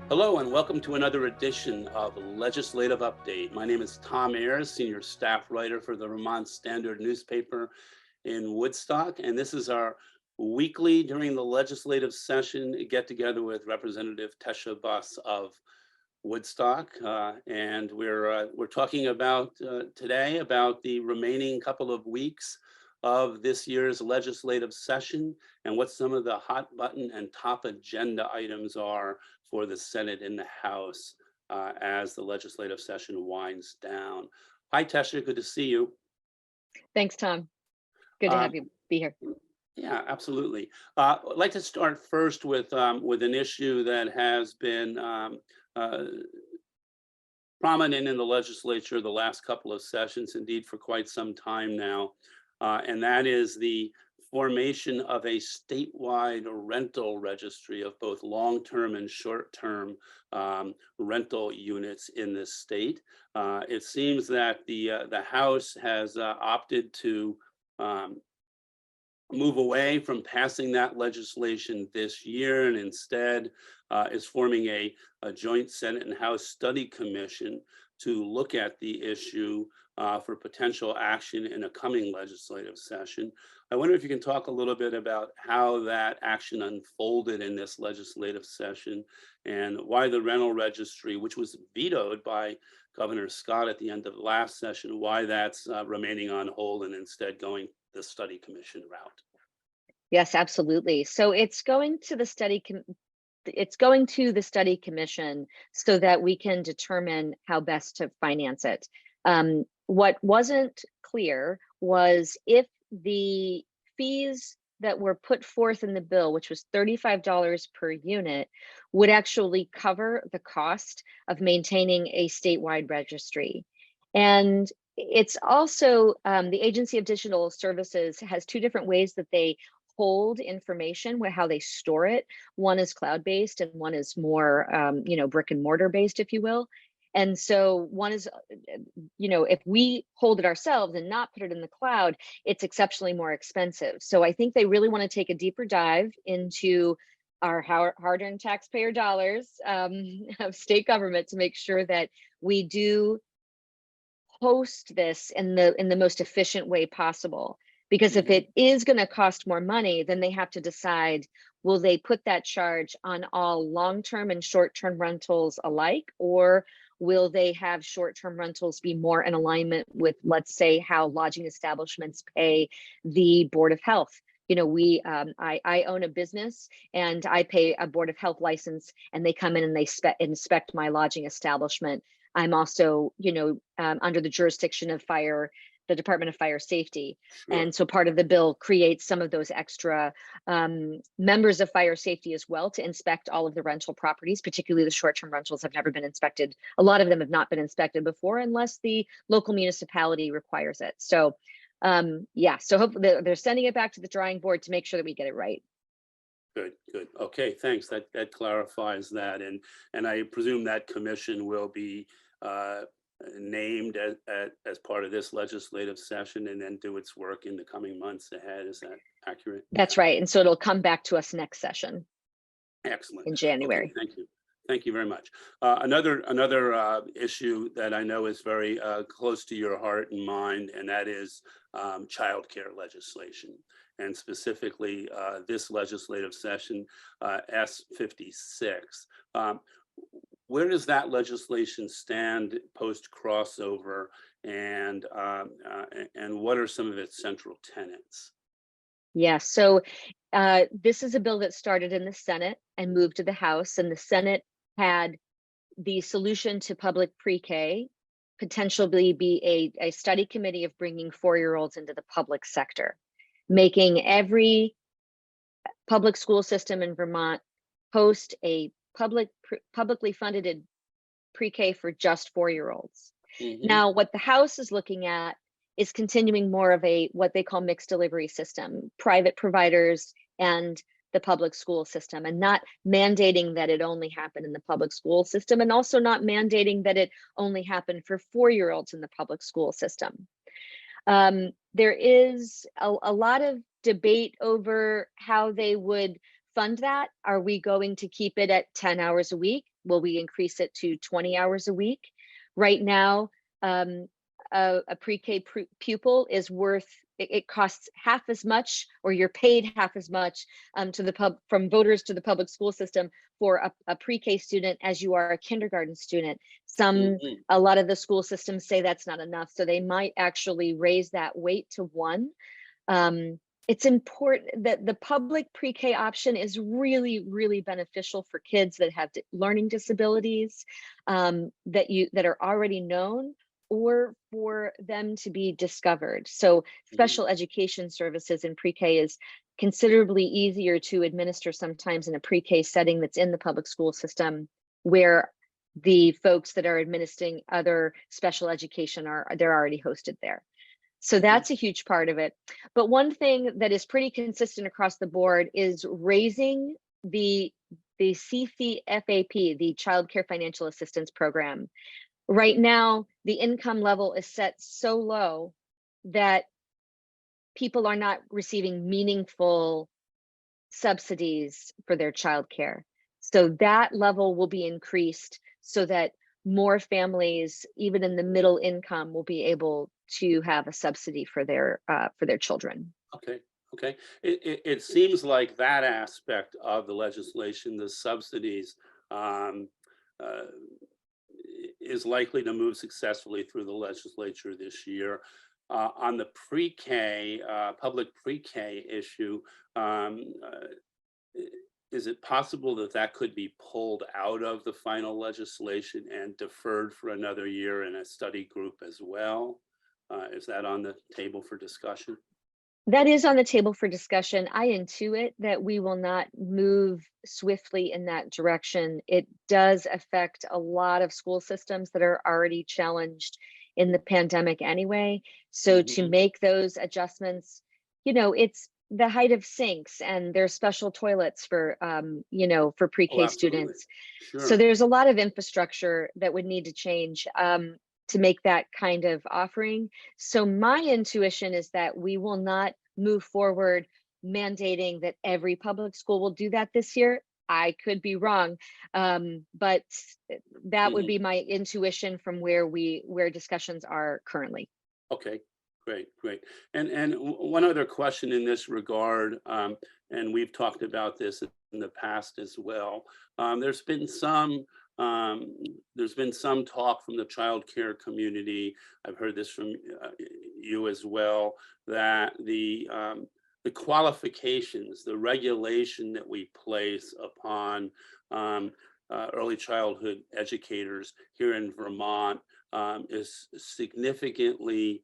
Hello and welcome to another edition of Legislative Update. My name is Tom Ayres, Senior Staff Writer for the Vermont Standard newspaper in Woodstock, and this is our weekly during the legislative session get together with Representative Tesha Buss of Woodstock, and we're talking about today about the remaining couple of weeks of this year's legislative session and what some of the hot button and top agenda items are for the Senate and the House as the legislative session winds down. Hi, Tesha, good to see you. Thanks, Tom. Good to Uh, have you be here. yeah, absolutely. I'd like to start first with an issue that has been uh, prominent in the legislature the last couple of sessions, indeed for quite some time now, and that is the formation of a statewide rental registry of both long-term and short-term rental units in this state. It seems that the House has opted to move away from passing that legislation this year and instead is forming a joint Senate and House study commission to look at the issue for potential action in a coming legislative session. I wonder if you can talk a little bit about how that action unfolded in this legislative session and why the rental registry, which was vetoed by Governor Scott at the end of the last session, why that's remaining on hold and instead going the study commission route. Yes, absolutely. So it's going to the study commission so that we can determine how best to finance it. What wasn't clear was if the fees that were put forth in the bill, which was $35 per unit, would actually cover the cost of maintaining a statewide registry. And it's also the Agency of Digital Services has two different ways that they hold information, how they store it. One is cloud-based and one is more, brick and mortar based, if you will. And so one is, if we hold it ourselves and not put it in the cloud, it's exceptionally more expensive. So I think they really want to take a deeper dive into our hard-earned taxpayer dollars of state government to make sure that we do host this in the most efficient way possible. Because if it is going to cost more money, then they have to decide, will they put that charge on all long-term and short-term rentals alike, or will they have short-term rentals be more in alignment with, let's say, how lodging establishments pay the Board of Health? I own a business and I pay a Board of Health license, and they come in and they inspect my lodging establishment. I'm also, under the jurisdiction of the Department of Fire Safety. Sure. And so part of the bill creates some of those extra members of fire safety as well to inspect all of the rental properties, particularly the short-term rentals have never been inspected. A lot of them have not been inspected before unless the local municipality requires it. So so hopefully they're sending it back to the drawing board to make sure that we get it right. Good. Okay, thanks. That clarifies that, and I presume that commission will be named as part of this legislative session and then do its work in the coming months ahead. Is that accurate? That's right. And so it'll come back to us next session. Excellent. In January. Okay, thank you. Thank you very much. Another issue that I know is very close to your heart and mind, and that is childcare legislation, and specifically this legislative session, S56. Where does that legislation stand post crossover, and what are some of its central tenets? Yeah, so this is a bill that started in the Senate and moved to the House, and the Senate had the solution to public pre-K potentially be a study committee of bringing 4-year-olds into the public sector, making every public school system in Vermont host a publicly funded pre-K for just 4-year-olds. Now, what the House is looking at is continuing more of what they call mixed delivery system, private providers and the public school system, and not mandating that it only happen in the public school system, and also not mandating that it only happen for 4-year-olds in the public school system. There is a lot of debate over how they would fund that. Are we going to keep it at 10 hours a week? will we increase it to 20 hours a week? Right now, a pre-K pupil is worth, it costs half as much, or you're paid half as much from voters to the public school system for a pre-K student as you are a kindergarten student. A lot of the school systems say that's not enough, so they might actually raise that weight to 1. It's important that the public pre-K option is really, really beneficial for kids that have learning disabilities that are already known, or for them to be discovered. So special education services in pre-K is considerably easier to administer sometimes in a pre-K setting that's in the public school system, where the folks that are administering other special education they're already hosted there. So that's a huge part of it. But one thing that is pretty consistent across the board is raising the CFAP, the Child Care Financial Assistance Program. Right now, the income level is set so low that people are not receiving meaningful subsidies for their childcare. So that level will be increased so that more families, even in the middle income, will be able to have a subsidy for their children. Okay. It seems like that aspect of the legislation, the subsidies, is likely to move successfully through the legislature this year. On the pre-K, public pre-K issue, is it possible that that could be pulled out of the final legislation and deferred for another year in a study group as well? Is that on the table for discussion? That is on the table for discussion. I intuit that we will not move swiftly in that direction. It does affect a lot of school systems that are already challenged in the pandemic anyway. So to make those adjustments, it's the height of sinks, and there's special toilets for for pre-K students. Sure. So there's a lot of infrastructure that would need to change to make that kind of offering. So my intuition is that we will not move forward mandating that every public school will do that this year. I could be wrong, but that would be my intuition from where discussions are currently. Okay, great. And one other question in this regard, and we've talked about this in the past as well. There's been some talk from the child care community. I've heard this from you as well, that the qualifications, the regulation that we place upon early childhood educators here in Vermont is significantly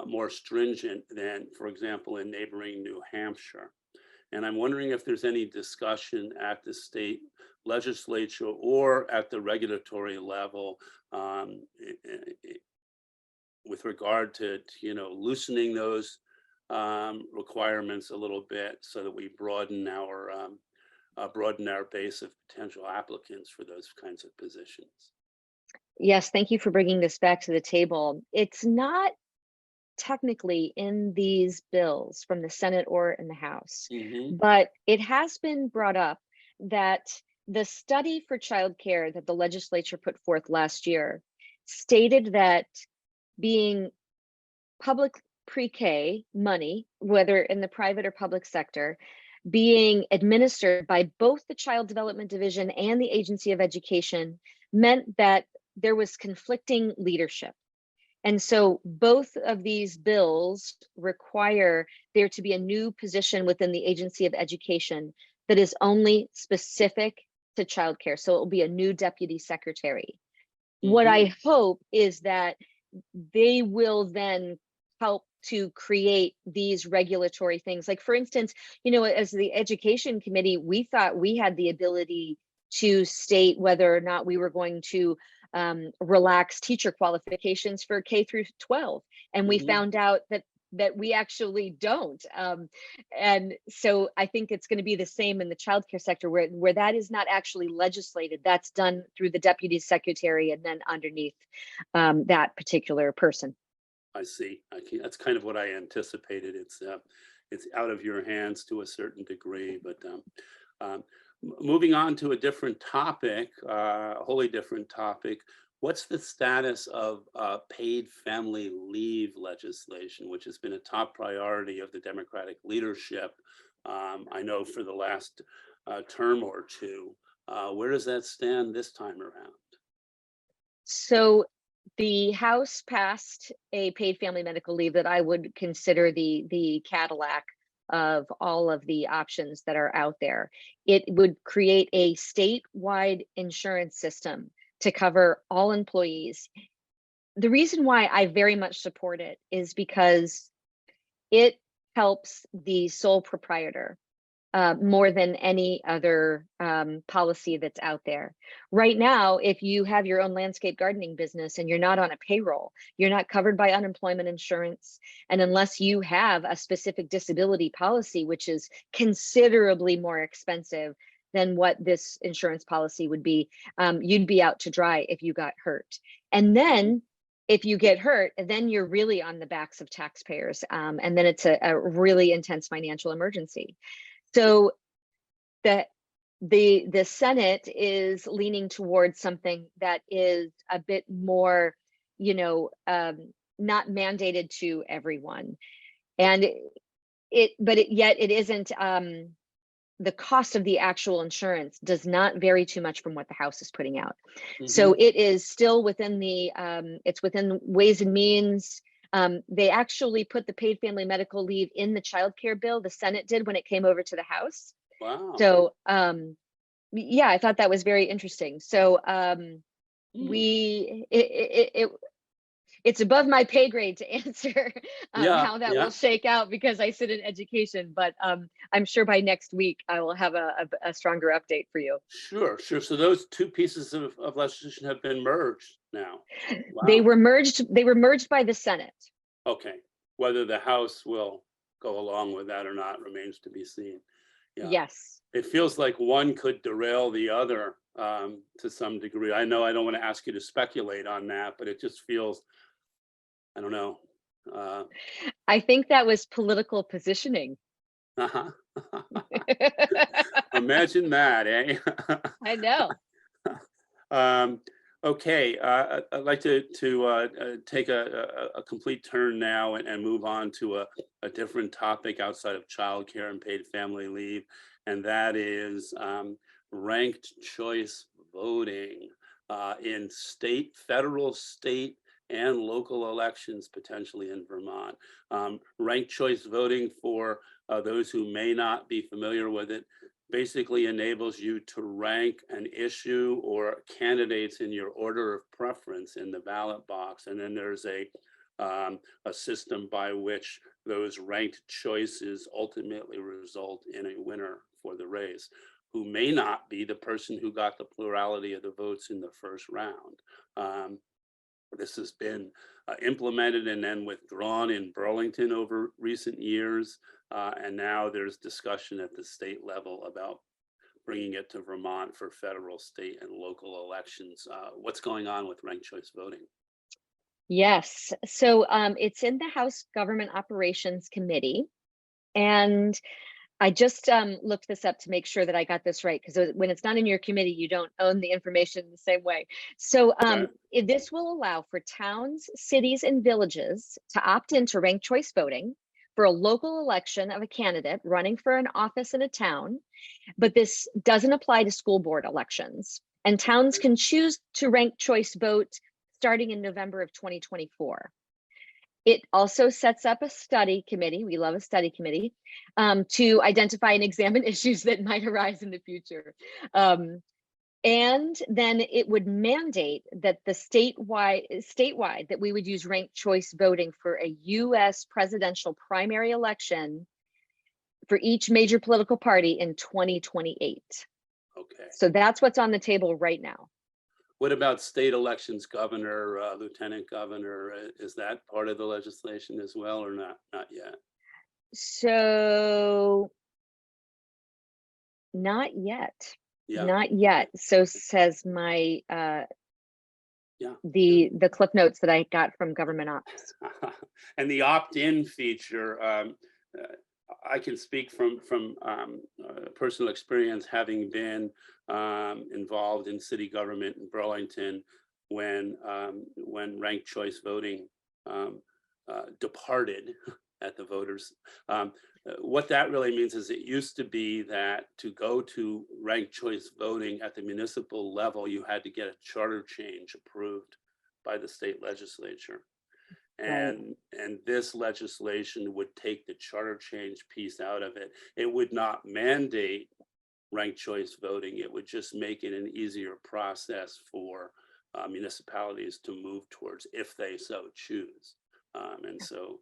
more stringent than, for example, in neighboring New Hampshire. And I'm wondering if there's any discussion at the state legislature or at the regulatory level with regard to loosening those requirements a little bit, so that we broaden our base of potential applicants for those kinds of positions. Yes, thank you for bringing this back to the table. It's not technically in these bills from the Senate or in the House, but it has been brought up that the study for childcare that the legislature put forth last year stated that being public pre-K money, whether in the private or public sector, being administered by both the Child Development Division and the Agency of Education, meant that there was conflicting leadership. And so both of these bills require there to be a new position within the Agency of Education that is only specific to childcare. So it will be a new deputy secretary. What I hope is that they will then help to create these regulatory things. Like, for instance, as the Education Committee, we thought we had the ability to state whether or not we were going to relax teacher qualifications for K through 12. And we found out that we actually don't. And so I think it's going to be the same in the childcare sector, where that is not actually legislated. That's done through the deputy secretary and then underneath that particular person. I see. That's kind of what I anticipated. It's out of your hands to a certain degree, but Moving on to a different topic, a wholly different topic. What's the status of paid family leave legislation, which has been a top priority of the Democratic leadership, I know, for the last term or two? Where does that stand this time around? So the House passed a paid family medical leave that I would consider the Cadillac of all of the options that are out there. It would create a statewide insurance system to cover all employees. The reason why I very much support it is because it helps the sole proprietor more than any other policy that's out there. Right now, if you have your own landscape gardening business and you're not on a payroll, you're not covered by unemployment insurance. And unless you have a specific disability policy, which is considerably more expensive than what this insurance policy would be, you'd be out to dry if you got hurt. And then if you get hurt, then you're really on the backs of taxpayers. And then it's a really intense financial emergency. So the Senate is leaning towards something that is a bit more, not mandated to everyone, and yet it isn't. The cost of the actual insurance does not vary too much from what the House is putting out. So it is still within it's within Ways and Means. They actually put the paid family medical leave in the child care bill. The Senate did when it came over to the House. Wow. So yeah, I thought that was very interesting. So it's above my pay grade to answer how that will shake out, because I sit in education, but I'm sure by next week I will have a stronger update for you. Sure. So those two pieces of legislation have been merged now. Wow. They were merged by the Senate. Okay. Whether the House will go along with that or not remains to be seen. Yeah. Yes. It feels like one could derail the other to some degree. I know I don't want to ask you to speculate on that, but it just feels, I don't know. I think that was political positioning. Imagine that, eh? I know. Okay, I'd like to take a complete turn now and move on to a different topic outside of childcare and paid family leave, and that is ranked choice voting in federal, state, and local elections, potentially in Vermont. Ranked choice voting, for those who may not be familiar with it, basically enables you to rank an issue or candidates in your order of preference in the ballot box. And then there's a system by which those ranked choices ultimately result in a winner for the race, who may not be the person who got the plurality of the votes in the first round. This has been implemented and then withdrawn in Burlington over recent years. And now there's discussion at the state level about bringing it to Vermont for federal, state, and local elections. What's going on with ranked choice voting? Yes, so it's in the House Government Operations Committee. And I just looked this up to make sure that I got this right, because when it's not in your committee, you don't own the information the same way. So this will allow for towns, cities, and villages to opt into ranked choice voting for a local election of a candidate running for an office in a town, but this doesn't apply to school board elections. And towns can choose to rank choice vote starting in November of 2024. It also sets up a study committee, we love a study committee, to identify and examine issues that might arise in the future. And then it would mandate that the statewide that we would use ranked choice voting for a US presidential primary election for each major political party in 2028. Okay. So that's what's on the table right now. What about state elections, governor, lieutenant governor? Is that part of the legislation as well, or not? Not yet. So not yet. Yeah. Not yet. So says my yeah. The clip notes that I got from government ops. And the opt-in feature, I can speak from personal experience, having been involved in city government in Burlington when ranked choice voting um, departed at the voters. What that really means is it used to be that to go to ranked choice voting at the municipal level, you had to get a charter change approved by the state legislature. Right. And this legislation would take the charter change piece out of it. It would not mandate ranked choice voting. It would just make it an easier process for municipalities to move towards if they so choose. And so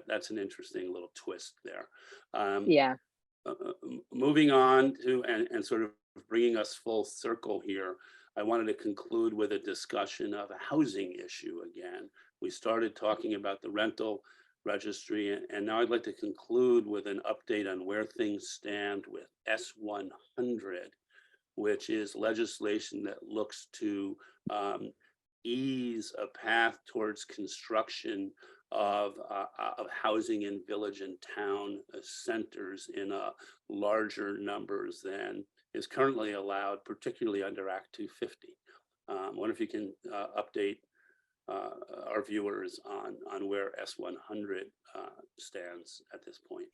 that's an interesting little twist there. Um, Yeah. Moving on to and sort of bringing us full circle here, I wanted to conclude with a discussion of a housing issue again. We started talking about the rental registry, and now I'd like to conclude with an update on where things stand with S100, which is legislation that looks to ease a path towards construction of housing in village and town centers in larger numbers than is currently allowed, particularly under Act 250. I wonder if you can update our viewers on where S100 stands at this point.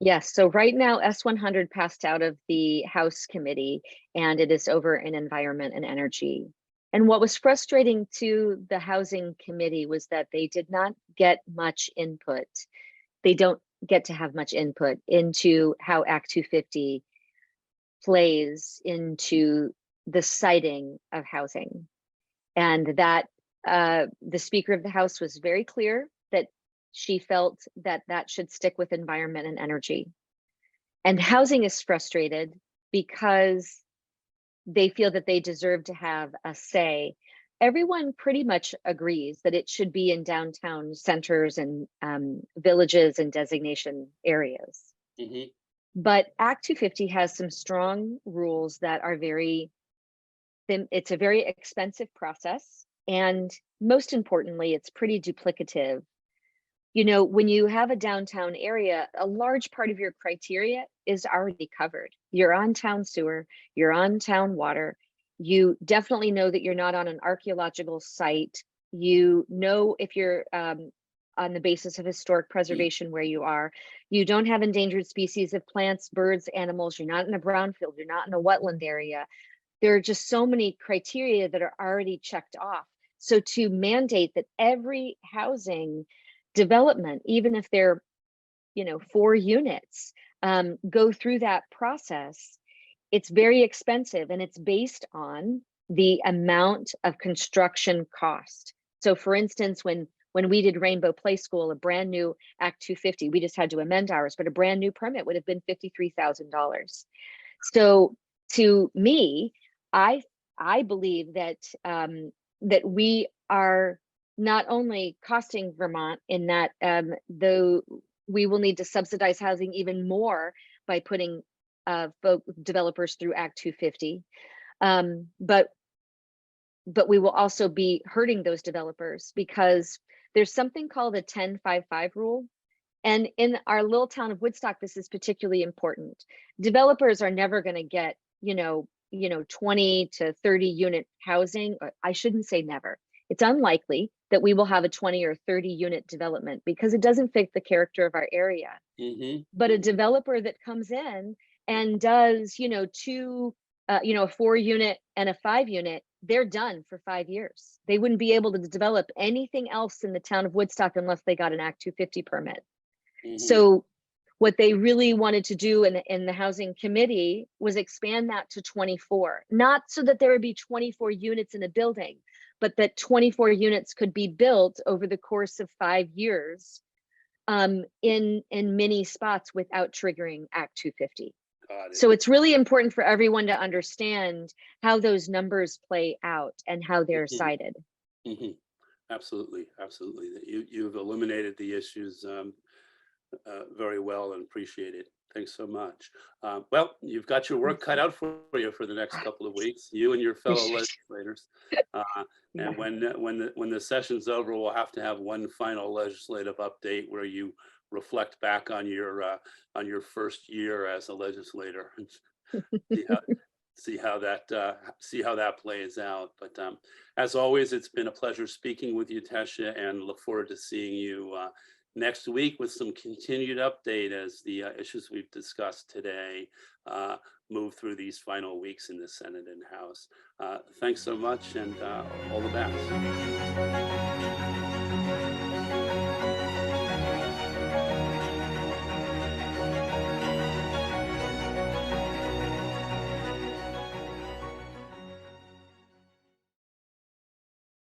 Yes, so right now S100 passed out of the House committee and it is over in Environment and Energy. And what was frustrating to the Housing Committee was that they did not get much input. They don't get to have much input into how Act 250 plays into the siting of housing. And that the Speaker of the House was very clear that she felt that that should stick with Environment and Energy. And housing is frustrated because they feel that they deserve to have a say. Everyone pretty much agrees that it should be in downtown centers and villages and designation areas. Mm-hmm. But Act 250 has some strong rules that are it's a very expensive process. And most importantly, it's pretty duplicative. You know, when you have a downtown area, a large part of your criteria is already covered. You're on town sewer, you're on town water. You definitely know that you're not on an archaeological site. You know if you're on the basis of historic preservation where you are. You don't have endangered species of plants, birds, animals. You're not in a brownfield. You're not in a wetland area. There are just so many criteria that are already checked off. So to mandate that every housing development, even if they're, 4 units, go through that process, it's very expensive and it's based on the amount of construction cost. So for instance, when we did Rainbow Play School, a brand new Act 250, we just had to amend ours, but a brand new permit would have been $53,000. So to me, I believe that that we are not only costing Vermont in that, though we will need to subsidize housing even more by putting developers through Act 250, but we will also be hurting those developers because there's something called a 10-5-5 rule. And in our little town of Woodstock, this is particularly important. Developers are never going to get, 20 to 30 unit housing. Or I shouldn't say never. It's unlikely that we will have a 20 or 30 unit development because it doesn't fit the character of our area. Mm-hmm. But a developer that comes in and does, a 4 unit and a 5 unit, they're done for 5 years. They wouldn't be able to develop anything else in the town of Woodstock unless they got an Act 250 permit. Mm-hmm. So what they really wanted to do in the housing committee was expand that to 24, not so that there would be 24 units in a building, but that 24 units could be built over the course of 5 years in many spots without triggering Act 250. So it's really important for everyone to understand how those numbers play out and how they're cited. Mm-hmm. Absolutely, absolutely. You've eliminated the issues very well and appreciate it. Thanks so much. Well, you've got your work cut out for you for the next couple of weeks, you and your fellow legislators. And when the session's over, we'll have to have one final legislative update where you reflect back on your first year as a legislator and see how, see how that plays out. But as always, it's been a pleasure speaking with you, Tesha, and look forward to seeing you next week with some continued update as the issues we've discussed today move through these final weeks in the Senate and House. Thanks so much, and all the best.